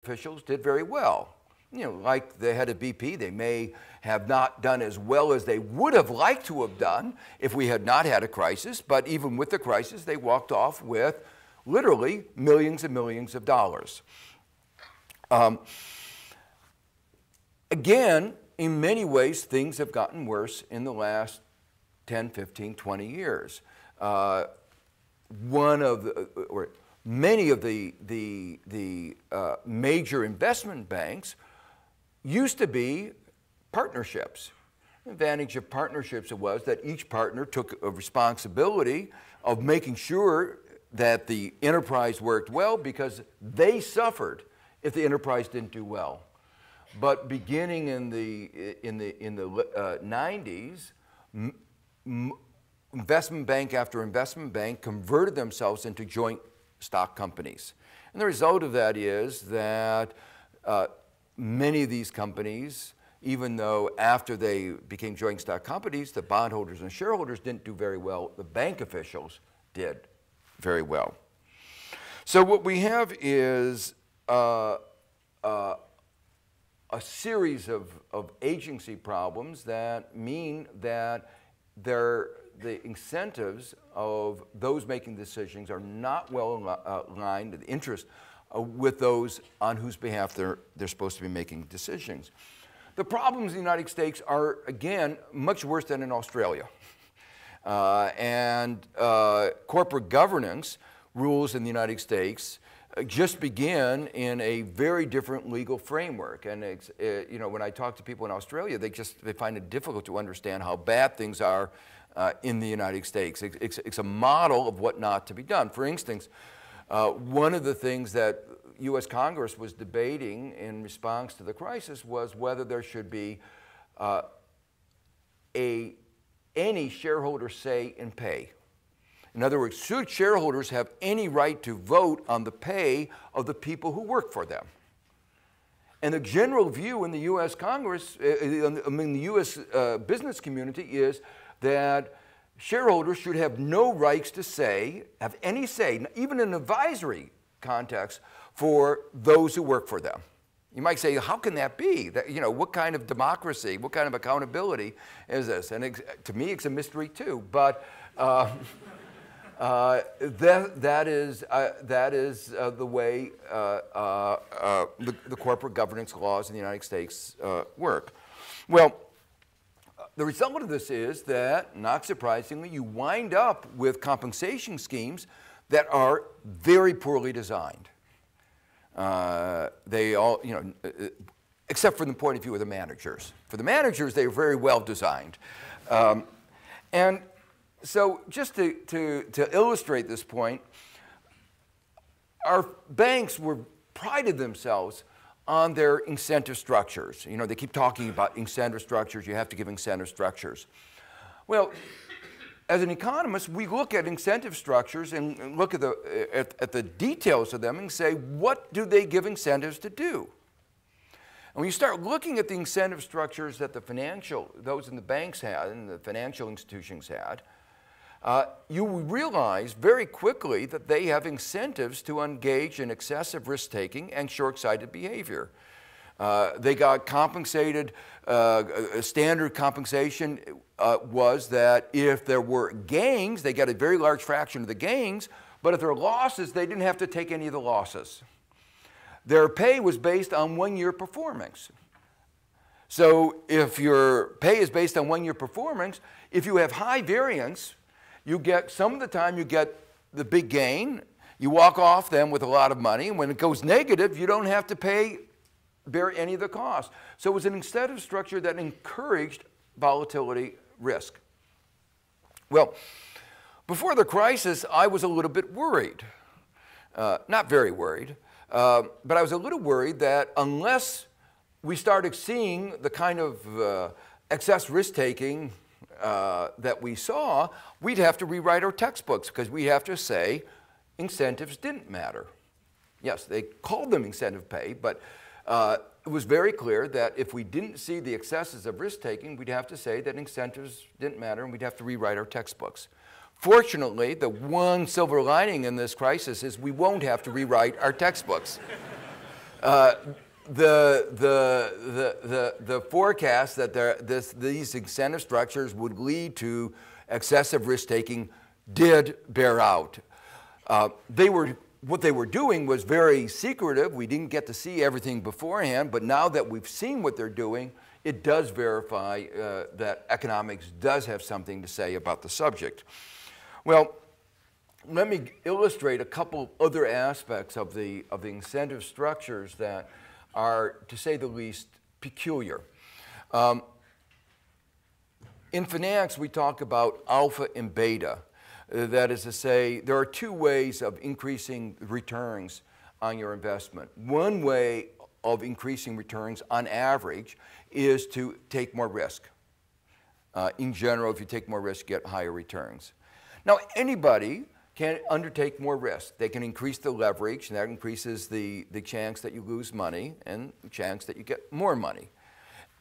officials did very well. You know, like the head of BP, they may have not done as well as they would have liked to have done if we had not had a crisis, but even with the crisis, they walked off with literally millions and millions of dollars. Again, in many ways, things have gotten worse in the last 10, 15, 20 years. Many of the major investment banks used to be partnerships. The advantage of partnerships was that each partner took a responsibility of making sure that the enterprise worked well because they suffered if the enterprise didn't do well. But beginning in the 90s, investment bank after investment bank converted themselves into joint stock companies. And the result of that is that many of these companies, even though after they became joint stock companies, the bondholders and shareholders didn't do very well, the bank officials did very well. So what we have is a series of agency problems that mean that the incentives of those making decisions are not well aligned, the interest with those on whose behalf they're supposed to be making decisions. The problems in the United States are, again, much worse than in Australia. Corporate governance rules in the United States just begin in a very different legal framework. And you know, when I talk to people in Australia, they find it difficult to understand how bad things are in the United States. It's a model of what not to be done. For instance, one of the things that U.S. Congress was debating in response to the crisis was whether there should be any shareholder say in pay. In other words, should shareholders have any right to vote on the pay of the people who work for them? And the general view in the U.S. Congress, among the U.S. Business community is that shareholders should have no rights to have any say, even in an advisory context, for those who work for them. You might say, how can that be? You know, what kind of democracy, what kind of accountability is this? And to me, it's a mystery too. But that is the way the corporate governance laws in the United States work. Well, the result of this is that, not surprisingly, you wind up with compensation schemes that are very poorly designed. They all, you know, except from the point of view of the managers. For the managers, they are very well designed. And so just to illustrate this point, our banks prided themselves on their incentive structures. You know, they keep talking about incentive structures. You have to give incentive structures. Well, as an economist, we look at incentive structures and look at the details of them and say, what do they give incentives to do? And when you start looking at the incentive structures that those in the banks had and the financial institutions had, you realize very quickly that they have incentives to engage in excessive risk-taking and short-sighted behavior. They got compensated, standard compensation was that if there were gains, they got a very large fraction of the gains, but if there were losses, they didn't have to take any of the losses. Their pay was based on one-year performance. So if your pay is based on one-year performance, if you have high variance, some of the time you get the big gain, you walk off then with a lot of money, and when it goes negative, you don't have to bear any of the costs. So it was an incentive structure that encouraged volatility risk. Well, before the crisis, I was a little bit worried. Not very worried, but I was a little worried that unless we started seeing the kind of excess risk-taking that we saw, we'd have to rewrite our textbooks because we have to say incentives didn't matter. Yes, they called them incentive pay, but it was very clear that if we didn't see the excesses of risk-taking, we'd have to say that incentives didn't matter and we'd have to rewrite our textbooks. Fortunately, the one silver lining in this crisis is we won't have to rewrite our textbooks. The forecast that these incentive structures would lead to excessive risk-taking did bear out. What they were doing was very secretive. We didn't get to see everything beforehand, but now that we've seen what they're doing, it does verify that economics does have something to say about the subject. Well, let me illustrate a couple other aspects of the incentive structures that are, to say the least, peculiar. In finance, we talk about alpha and beta. That is to say, there are two ways of increasing returns on your investment. One way of increasing returns on average is to take more risk. In general, if you take more risk, you get higher returns. Now, anybody can undertake more risk. They can increase the leverage, and that increases the chance that you lose money and the chance that you get more money.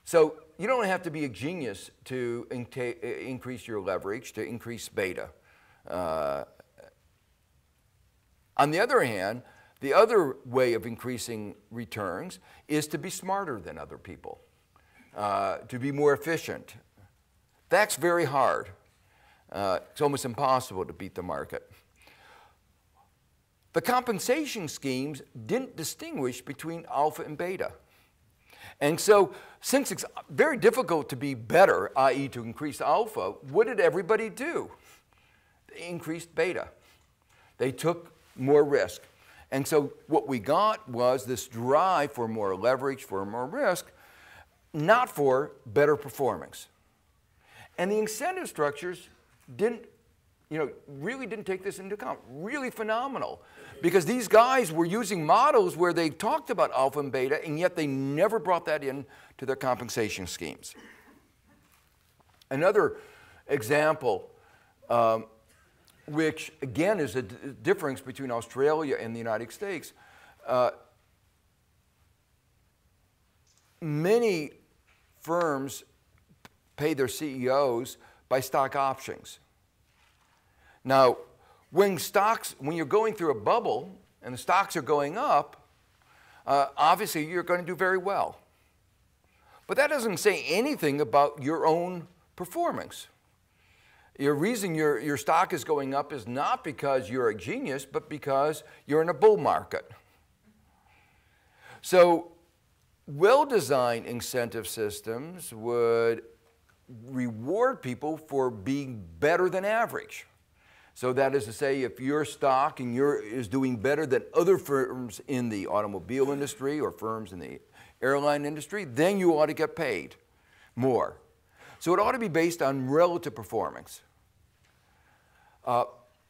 So you don't have to be a genius to increase your leverage, to increase beta. On the other hand, the other way of increasing returns is to be smarter than other people, to be more efficient. That's very hard. It's almost impossible to beat the market. The compensation schemes didn't distinguish between alpha and beta. And so, since it's very difficult to be better, i.e. to increase alpha, what did everybody do? They increased beta. They took more risk. And so what we got was this drive for more leverage, for more risk, not for better performance. And the incentive structures really didn't take this into account. Really phenomenal. Because these guys were using models where they talked about alpha and beta, and yet they never brought that in to their compensation schemes. Another example, which again is a difference between Australia and the United States. Many firms pay their CEOs by stock options. Now, when you're going through a bubble and the stocks are going up, obviously you're going to do very well. But that doesn't say anything about your own performance. The reason your stock is going up is not because you're a genius, but because you're in a bull market. So well-designed incentive systems would reward people for being better than average. So that is to say, if your stock is doing better than other firms in the automobile industry or firms in the airline industry, then you ought to get paid more. So it ought to be based on relative performance.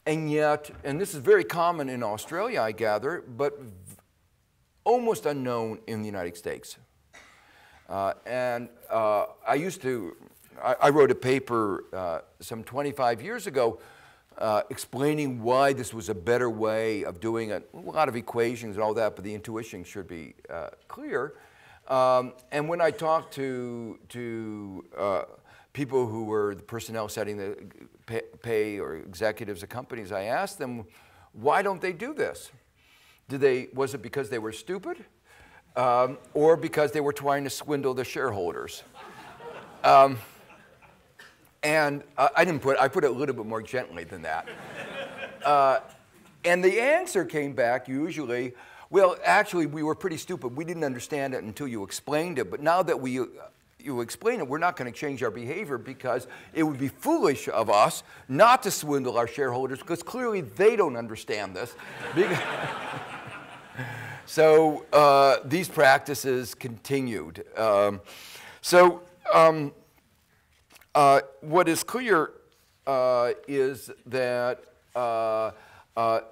And yet, and this is very common in Australia, I gather, but almost unknown in the United States. I wrote a paper some 25 years ago explaining why this was a better way of doing it. A lot of equations and all that, but the intuition should be clear. And when I talked to people who were the personnel setting the pay or executives of companies, I asked them, why don't they do this? Was it because they were stupid? Or because they were trying to swindle the shareholders? And I put it a little bit more gently than that. And the answer came back usually, well, actually, we were pretty stupid. We didn't understand it until you explained it. But now that you explain it, we're not going to change our behavior because it would be foolish of us not to swindle our shareholders because clearly they don't understand this. So these practices continued. What is clear is that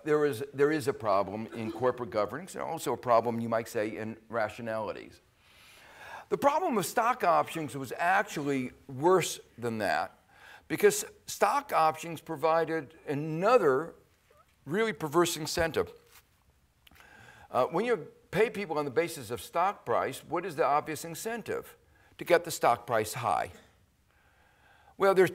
there is a problem in corporate governance and also a problem, you might say, in rationalities. The problem with stock options was actually worse than that because stock options provided another really perverse incentive. When you pay people on the basis of stock price, what is the obvious incentive? To get the stock price high. Well, there's